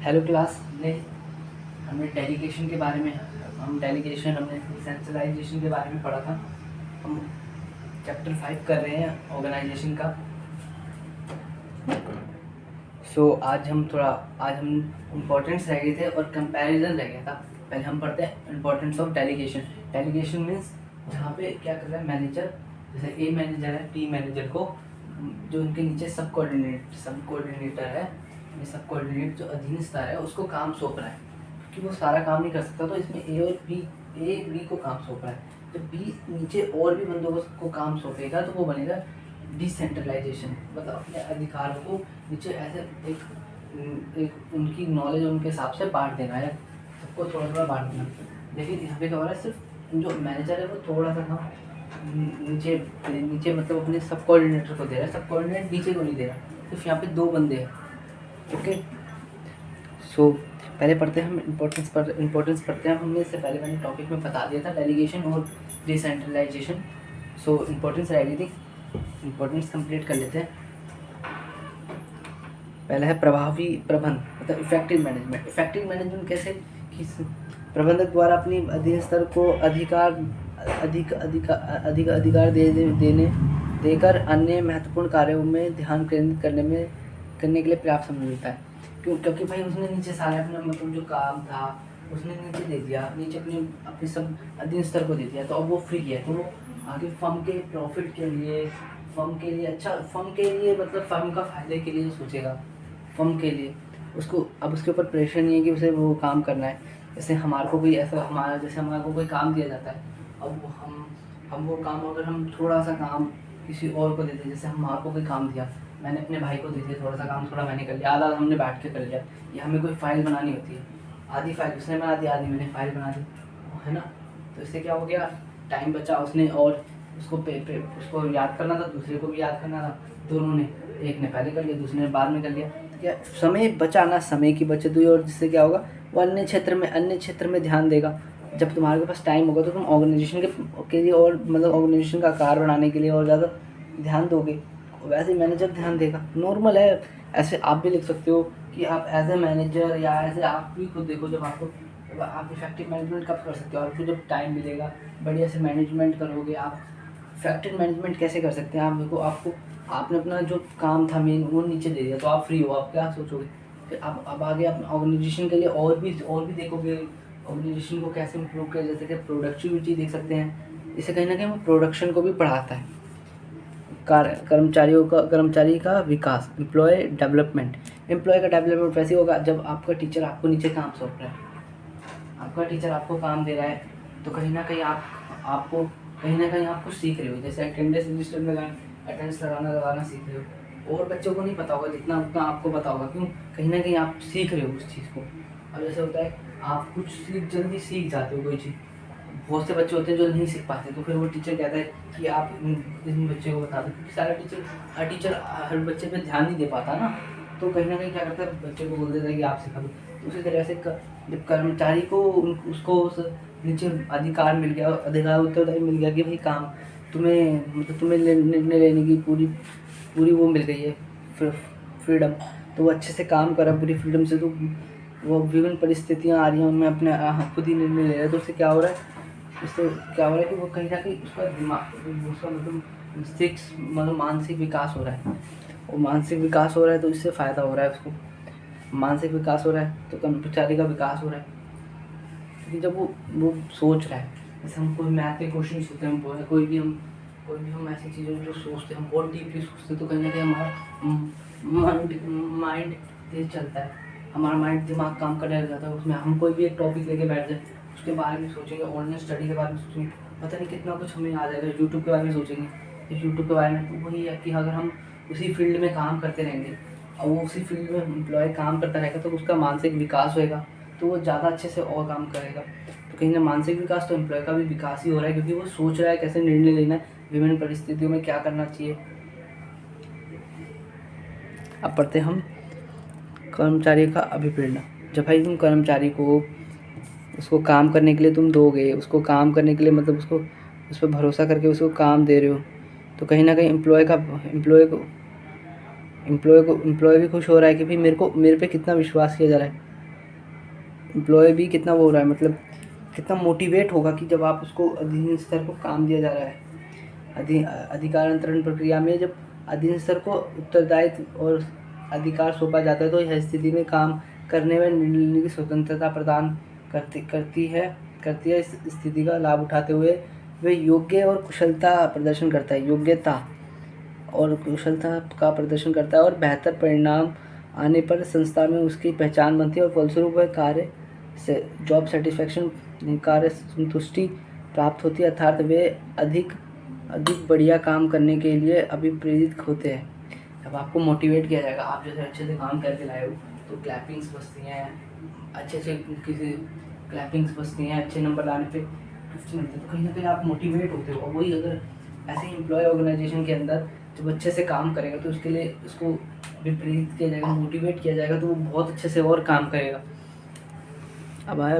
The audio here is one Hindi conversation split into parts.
Hello class. हमने डेलीगेशन के बारे में हमने डिसेंट्रलाइजेशन के बारे में पढ़ा था। हम चैप्टर 5 कर रहे हैं ऑर्गेनाइजेशन का। आज हम इम्पोर्टेंस रह गए थे और कंपैरिजन रह गया था। पहले हम पढ़ते हैं importance of delegation. Delegation means जहाँ पे क्या कर रहा है मैनेजर, जैसे ए मैनेजर है, टी मैनेजर को जो उनके नीचे सब कोऑर्डिनेटर है, सब कोऑर्डिनेट जो अधीनस्थ है उसको काम सौंप रहा है, क्योंकि वो सारा काम नहीं कर सकता। तो इसमें ए बी को काम सौंप रहा है। जब बी नीचे और भी बंदों को काम सौंपेगा तो वो बनेगा डिसेंट्रलाइजेशन, मतलब अपने अधिकारों को नीचे ऐसे एक उनकी नॉलेज उनके हिसाब से बांट देना है, सबको थोड़ा थोड़ा बांट देना। लेकिन यहाँ पे क्या हो रहा है, सिर्फ जो मैनेजर है वो थोड़ा सा काम नीचे नीचे मतलब अपने सब कोऑर्डिनेटर को दे रहा है, सब कोऑर्डिनेटर नीचे को नहीं दे रहा, सिर्फ यहाँ पे 2 बंदे हैं। ओके, पहले पढ़ते हैं हम इम्पोर्टेंस पढ़ते हैं। हमने इससे पहले मैंने टॉपिक में बता दिया था डेलीगेशन और डिसेंट्रलाइजेशन। इम्पोर्टेंस रह गई थी, इम्पोर्टेंस कंप्लीट कर लेते हैं। पहला है प्रभावी प्रबंध, मतलब इफेक्टिव मैनेजमेंट। इफेक्टिव मैनेजमेंट कैसे कि प्रबंधक द्वारा अपनी अधीन स्तर को अधिक अधिकार देकर अन्य महत्वपूर्ण कार्यों में ध्यान केंद्रित करने के लिए पर्याप्त समय मिलता है। क्योंकि भाई उसने नीचे सारे अपना मतलब जो काम था उसने नीचे दे दिया, नीचे अपने सब अधीन स्तर को दे दिया, तो अब वो फ्री है। तो वो आगे फर्म के प्रॉफिट के लिए, फर्म के लिए मतलब फर्म का फायदे के लिए सोचेगा। फर्म के लिए उसको अब उसके ऊपर प्रेशर नहीं है कि उसे वो काम करना है। जैसे हमारे को कोई काम दिया जाता है, अब हम वो काम अगर हम थोड़ा सा काम किसी और को देते, जैसे हमारे को कोई काम दिया, मैंने अपने भाई को दे दिया थोड़ा सा काम, थोड़ा मैंने कर लिया, आधा हमने बैठ के कर लिया। या हमें कोई फाइल बनानी होती है, आधी फाइल उसने बना दी, आधी मैंने फाइल बना दी, है ना। तो इससे क्या हो गया, टाइम बचा उसने, और उसको याद करना था, दूसरे को भी याद करना था, दोनों ने, एक ने पहले कर लिया, दूसरे ने बाद में कर लिया। क्या समय बचा ना, समय की बचत हुई, और जिससे क्या होगा वो अन्य क्षेत्र में ध्यान देगा। जब तुम्हारे पास टाइम होगा तो तुम ऑर्गेनाइजेशन के लिए और मतलब ऑर्गेनाइजेशन का आकार बढ़ाने के लिए और ज़्यादा ध्यान दोगे। वैसे मैनेजर ध्यान देगा, नॉर्मल है। ऐसे आप भी लिख सकते हो कि आप एज ए मैनेजर, या ऐसे आप भी खुद देखो, जब आप इफेक्टिव मैनेजमेंट कब कर सकते हो, आपको जब टाइम मिलेगा, बढ़िया से मैनेजमेंट करोगे। आप इफेक्टिव मैनेजमेंट कैसे कर सकते हैं, आप देखो, आपने अपना जो काम था मेन वो नीचे दे दिया, तो आप फ्री हो, आप क्या सोचोगे, फिर आप अब आगे आप ऑर्गेनाइजेशन के लिए और भी देखोगे ऑर्गेनाइजेशन को कैसे इम्प्रूव किया, जैसे कि प्रोडक्टिविटी देख सकते हैं। इससे कहीं ना कहीं वो प्रोडक्शन को भी बढ़ाता है। कर्मचारी का विकास, एम्प्लॉय का डेवलपमेंट वैसे होगा जब आपका टीचर आपको नीचे काम सौंप रहा है, आपका टीचर आपको काम दे रहा है, तो कहीं ना कहीं आप कुछ सीख रहे हो। जैसे अटेंडेंस रजिस्टर में अटेंडेंस लगाना सीख रहे हो, और बच्चों को नहीं पता होगा जितना उतना आपको पता होगा। क्यों, कहीं ना कहीं आप सीख रहे हो उस चीज़ को। अब जैसे होता है आप कुछ जल्दी सीख जाते हो कोई चीज़, बहुत से बच्चे होते हैं जो नहीं सीख पाते, तो फिर वो टीचर कहता है कि आप इन बच्चे को बता दो, क्योंकि हर टीचर हर बच्चे पे ध्यान नहीं दे पाता ना। तो कहीं ना कहीं क्या करता है, बच्चे को बोल देता है कि आप सिखा दो। तो उसी तरह से जब कर्मचारी को उसको उस नीचे अधिकार मिल गया, उत्तरदायी मिल गया कि भाई काम तुम्हें निर्णय लेने की पूरी वो मिल गई है, फ्रीडम, तो वो अच्छे से काम करा पूरी फ्रीडम से। तो वो विभिन्न परिस्थितियाँ आ रही हैं उनमें अपने खुद ही निर्णय ले रहा है। तो उससे क्या हो रहा है कि वो कहीं ना कहीं उसका दिमाग, उसका मतलब मानसिक विकास हो रहा है। और मानसिक विकास हो रहा है तो इससे फ़ायदा हो रहा है उसको, मानसिक विकास हो रहा है तो कर्मचारी का विकास हो रहा है। क्योंकि जब वो सोच रहा है, जैसे हम कोई मैथ के क्वेश्चन सोचते हैं, कोई भी हम ऐसी चीज़ों जो सोचते हैं, हम बहुत डीपली सोचते हैं, तो कहीं ना कहीं हमारा माइंड तेज चलता है, हमारा माइंड दिमाग काम करने लग जाता है। उसमें हम कोई भी एक टॉपिक लेके बैठ जाए, उसके बारे में सोचेंगे, ऑनलाइन स्टडी के बारे में सोचेंगे, पता नहीं कितना कुछ हमें आ जाएगा। यूट्यूब के बारे में सोचेंगे, तो यूट्यूब के बारे में तो वही है कि अगर हम उसी फील्ड में काम करते रहेंगे और वो उसी फील्ड में एम्प्लॉय काम करता रहेगा, तो उसका मानसिक विकास होएगा, तो वो ज़्यादा अच्छे से और काम करेगा। तो कहीं ना मानसिक विकास तो एम्प्लॉय का भी विकास ही हो रहा है, क्योंकि वो सोच रहा है कैसे निर्णय लेना है, विभिन्न परिस्थितियों में क्या करना चाहिए। अब पढ़ते हम कर्मचारी का अभिप्रेरणा। जब भाई तुम कर्मचारी को उसको काम करने के लिए तुम दोगे, उसको काम करने के लिए मतलब उसको उस पर भरोसा करके उसको काम दे रहे हो, तो कहीं ना कहीं एम्प्लॉय भी खुश हो रहा है कि भाई मेरे पे कितना विश्वास किया जा रहा है। एम्प्लॉय भी कितना वो हो रहा है, मतलब कितना मोटिवेट होगा कि जब आप उसको अधीन स्तर को काम दिया जा रहा है। अधिकार अंतरण प्रक्रिया में जब अधीन स्तर को उत्तरदायित्व और अधिकार सौंपा जाता है तो यह स्थिति में काम करने में निर्णय लेने की स्वतंत्रता प्रदान करती है। इस स्थिति का लाभ उठाते हुए वे योग्य और कुशलता प्रदर्शन करता है योग्यता और कुशलता का प्रदर्शन करता है और बेहतर परिणाम आने पर संस्था में उसकी पहचान बनती है और फलस्वरूप वह कार्य से जॉब सेटिस्फैक्शन कार्य संतुष्टि प्राप्त होती है, अर्थात वे अधिक बढ़िया काम करने के लिए अभिप्रेरित होते हैं। अब आपको मोटिवेट किया जाएगा, आप जैसे अच्छे से काम करके लाए हो तो क्लैपिंग्स बजती हैं, अच्छे से किसी क्लैपिंग्स बजती हैं, अच्छे नंबर लाने पे 50 मिलते हैं, तो कहीं ना कहीं आप मोटिवेट होते हो। और वही अगर ऐसे ही एम्प्लॉय ऑर्गेनाइजेशन के अंदर जब अच्छे से काम करेगा तो उसके लिए उसको विपरीत किया जाएगा, मोटिवेट किया जाएगा, तो वो बहुत अच्छे से और काम करेगा। अब आया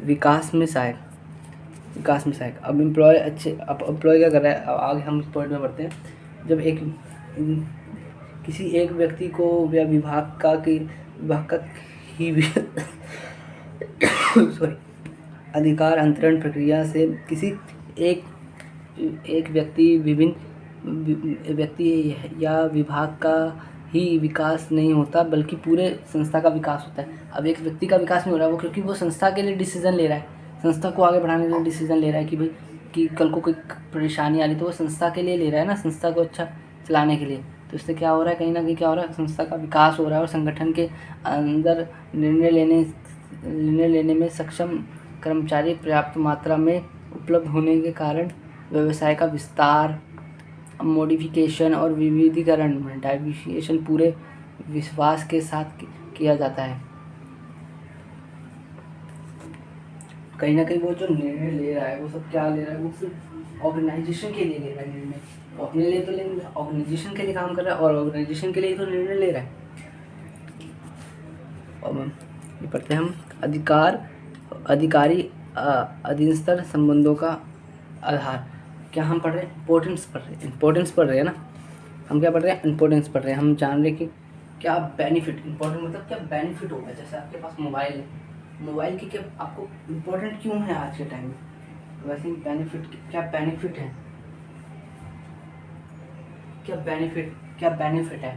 विकास में सहायक। अब एम्प्लॉय क्या कर रहा है, अब आगे हम इस पॉइंट में बढ़ते हैं। जब किसी एक व्यक्ति को या विभाग का ही सॉरी अधिकार अंतरण प्रक्रिया से किसी एक व्यक्ति या विभाग का ही विकास नहीं होता बल्कि पूरे संस्था का विकास होता है। अब एक व्यक्ति का विकास नहीं हो रहा है वो, क्योंकि वो संस्था के लिए डिसीजन ले रहा है, संस्था को आगे बढ़ाने के लिए डिसीजन ले रहा है कि भाई कि कल को कोई परेशानी आ रही तो वो संस्था के लिए ले रहा है ना, संस्था को अच्छा चलाने के लिए। तो इससे क्या हो रहा है, कहीं ना कहीं क्या हो रहा है, संस्था का विकास हो रहा है और संगठन के अंदर निर्णय लेने में सक्षम कर्मचारी पर्याप्त मात्रा में उपलब्ध होने के कारण व्यवसाय का विस्तार, मॉडिफिकेशन और विविधीकरण डाइवर्सिफिकेशन पूरे विश्वास के साथ किया जाता है। कहीं ना कहीं वो जो निर्णय ले रहा है वो सब क्या ले रहा है, वो सिर्फ ऑर्गेनाइजेशन के लिए ले रहा है निर्णय। वो अपने लिए तो लेकिन ऑर्गेनाइजेशन के लिए काम कर रहा है और ऑर्गेनाइजेशन के लिए तो निर्णय ले रहा है। और ये पढ़ते हैं हम अधिकारी अधीनस्तर संबंधों का आधार। क्या हम पढ़ रहे हैं, इंपॉर्टेंस पढ़ रहे हैं ना। हम क्या पढ़ रहे हैं, इंपॉर्टेंस पढ़ रहे हैं। हम जान रहे हैं कि क्या बेनिफिट, इंपॉर्टेंट मतलब क्या बेनिफिट होगा। जैसे आपके पास मोबाइल है, मोबाइल की क्या आपको इम्पोर्टेंट क्यों है आज के टाइम में, वैसे ही बेनिफिट क्या बेनिफिट है, क्या बेनिफिट है।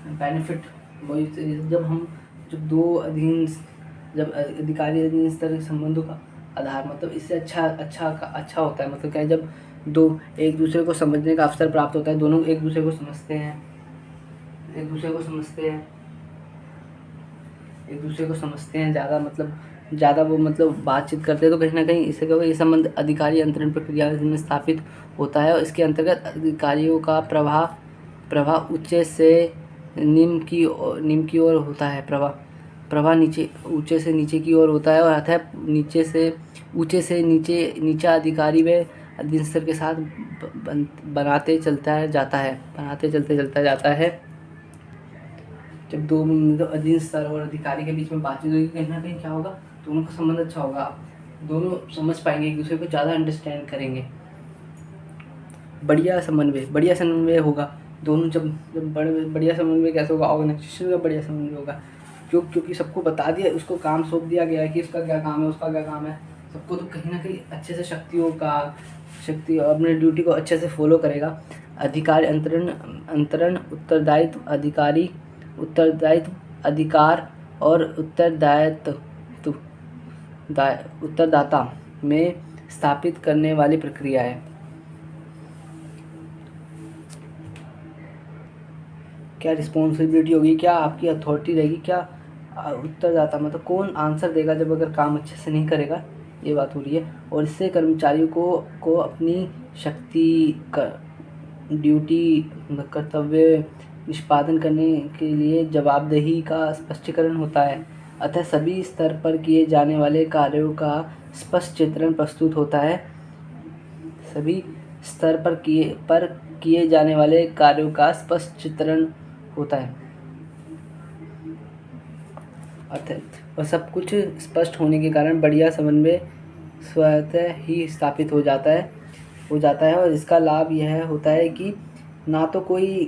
बेनिफिट वही जब अधिकारी अधीन स्तर संबंधों का आधार, मतलब इससे अच्छा होता है। मतलब क्या है, जब दो एक दूसरे को समझने का अवसर प्राप्त होता है, दोनों एक दूसरे को समझते हैं, ज़्यादा वो मतलब बातचीत करते हैं, तो कहीं ना कहीं इससे क्या होगा, ये संबंध अधिकारी अंतरण प्रक्रिया में स्थापित होता है और इसके अंतर्गत अधिकारियों का प्रवाह उच्च से निम्न की ओर होता है। प्रवाह ऊंचे से नीचे की ओर होता है और अतः ऊंचे से नीचा अधिकारी व अधीन स्तर के साथ बनाते चलता जाता है। जब दो मतलब अधीन स्तर और अधिकारी के बीच में बातचीत होगी, कहीं ना कहीं क्या होगा, दोनों का संबंध अच्छा होगा, दोनों समझ पाएंगे, एक दूसरे को ज़्यादा अंडरस्टैंड करेंगे। बढ़िया समन्वय होगा दोनों। जब बढ़िया समन्वय कैसे होगा, ऑर्गेनाइजेशन का बढ़िया समन्वय होगा, क्योंकि सबको बता दिया, उसको काम सौंप दिया गया है कि इसका क्या काम है, उसका क्या काम है सबको, तो कहीं ना कहीं अच्छे से अपने ड्यूटी को अच्छे से फॉलो करेगा। अधिकार अंतरण उत्तरदायित्व अधिकार और उत्तरदाता में स्थापित करने वाली प्रक्रिया है। क्या रिस्पॉन्सिबिलिटी होगी, क्या आपकी अथॉरिटी रहेगी, क्या उत्तरदाता मतलब कौन आंसर देगा जब अगर काम अच्छे से नहीं करेगा, ये बात हो रही है। और इससे कर्मचारियों को अपनी ड्यूटी कर्तव्य निष्पादन करने के लिए जवाबदेही का स्पष्टीकरण होता है। अतः सभी स्तर पर किए जाने वाले कार्यों का स्पष्ट चित्रण प्रस्तुत होता है। सभी स्तर पर किए जाने वाले कार्यों का स्पष्ट चित्रण होता है। और सब कुछ स्पष्ट होने के कारण बढ़िया समन्वय स्वतः ही स्थापित हो जाता है और इसका लाभ यह होता है कि ना तो कोई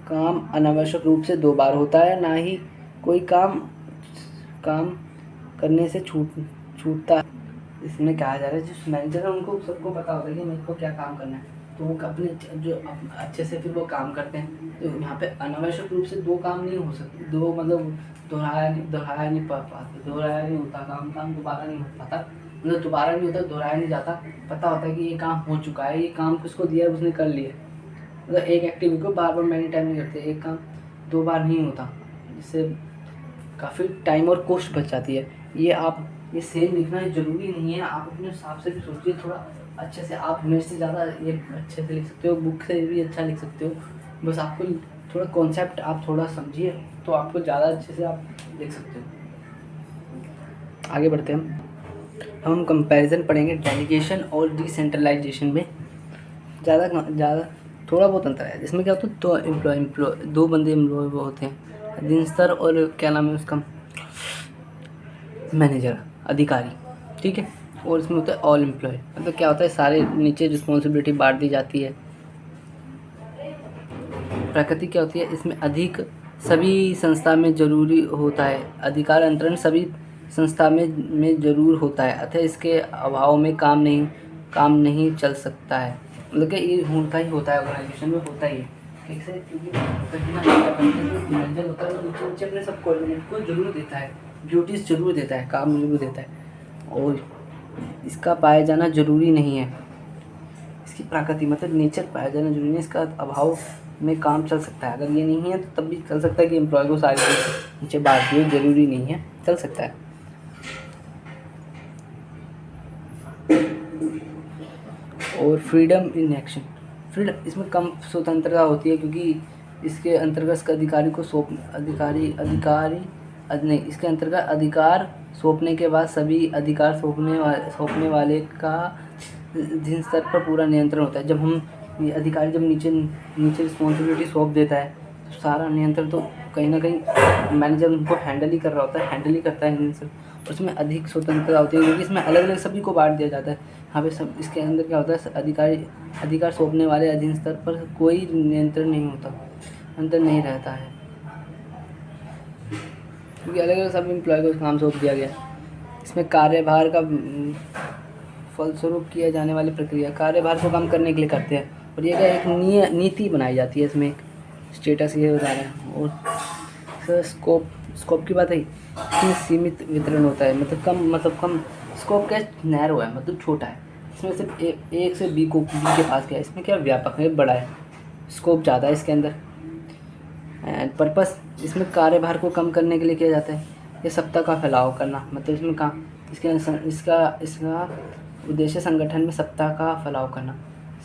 काम अनावश्यक रूप से 2 बार होता है, ना ही कोई काम करने से छूटता है। इसमें कहा जा रहा है जिस मैनेजर है उनको सबको पता होता है कि मेरे को क्या काम करना है, तो वो अपने अच्छे से फिर वो काम करते हैं। तो यहाँ पे अनावश्यक रूप से दो काम नहीं हो सकते, दो मतलब दोहराया नहीं होता, काम दोबारा नहीं हो पाता, मतलब दोबारा नहीं होता, दोहराया नहीं जाता। पता होता है कि ये काम हो चुका है, ये काम किसको दिया है उसने कर लिया। मतलब एक एक्टिविटी को बार बार मैनी टाइम नहीं करते, एक काम 2 बार नहीं होता, जिससे काफ़ी टाइम और कॉस्ट बच जाती है। ये सेम लिखना ज़रूरी नहीं है, आप अपने हिसाब से भी सोचिए थोड़ा अच्छे से। आप मेरे से ज़्यादा ये अच्छे से लिख सकते हो, बुक से भी अच्छा लिख सकते हो, बस आपको थोड़ा कॉन्सेप्ट आप थोड़ा समझिए तो आपको ज़्यादा अच्छे से आप लिख सकते हो। आगे बढ़ते हैं हम कंपैरिजन पढ़ेंगे डेलीगेशन और डिसेंट्रलाइजेशन में। ज़्यादा थोड़ा बहुत अंतर है। इसमें क्या होता है, दो बंदे एम्प्लॉय होते हैं, अधीनस्तर और क्या नाम है उसका, मैनेजर, अधिकारी, ठीक है। और इसमें होता है ऑल एम्प्लॉय, मतलब क्या होता है सारे नीचे रिस्पॉन्सिबिलिटी बांट दी जाती है। प्रकृति क्या होती है, इसमें अधिक सभी संस्था में जरूरी होता है, अधिकार अंतरण सभी संस्था में जरूर होता है, अतः इसके अभाव में काम नहीं चल सकता है। मतलब कि ये होता है ऑर्गेनाइजेशन में, होता ही है ठीक से, क्योंकि कहीं ना कहीं जो मैनेजर होता है वो नीचे नीचे अपने सब कोऑर्डिनेट को जरूर देता है, ड्यूटीज़ जरूर देता है, काम जरूर देता है, और इसका पाया जाना जरूरी नहीं है। इसकी प्रकृति मतलब नेचर पाया जाना जरूरी नहीं है, इसका अभाव में काम चल सकता है। अगर ये नहीं है तो तब भी चल सकता है कि एम्प्लॉय को सारी चीज़ नीचे बांट दिए, जरूरी नहीं है, चल सकता है। और फ्रीडम इन एक्शन, फ्रीडम इसमें कम स्वतंत्रता होती है, क्योंकि इसके अंतर्गत इसके अंतर्गत अधिकार सौंपने के बाद सभी अधिकार सौंपने वाले का जिन स्तर पर पूरा नियंत्रण होता है। जब हम ये अधिकारी जब नीचे रिस्पॉन्सिबिलिटी सौंप देता है तो सारा नियंत्रण तो कहीं ना कहीं मैनेजर उनको हैंडल ही करता है नियंत्रण। उसमें अधिक स्वतंत्रता होती है, क्योंकि इसमें अलग अलग सभी को बांट दिया जाता है। यहाँ पे सब इसके अंदर क्या होता है, अधिकार सौंपने वाले अधीन स्तर पर कोई नियंत्रण नहीं होता, अंतर नहीं रहता है, क्योंकि अलग अलग सब एम्प्लॉय को काम सौंप दिया गया। इसमें कार्यभार का फलस्वरूप किया जाने वाली प्रक्रिया, कार्यभार को कम करने के लिए करते हैं, और ये क्या एक नीति बनाई जाती है। इसमें एक स्टेटस ये बता रहे हैं। और सर स्कोप की बात है, इसमें सीमित वितरण होता है, मतलब कम स्कोप क्या नैरो है, मतलब छोटा है। इसमें सिर्फ एक से बी के पास गया, इसमें क्या व्यापक है, बड़ा है, स्कोप ज़्यादा है इसके अंदर। एंड पर्पस, इसमें कार्यभार को कम करने के लिए किया जाता है। ये सत्ता का फैलाव करना, मतलब इसमें काम इसका उद्देश्य संगठन में सत्ता का फैलाव करना,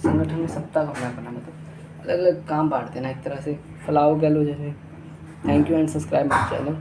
मतलब अलग अलग काम बांट देना, एक तरह से फैलाव कह लो जैसे। Thank you and subscribe my channel.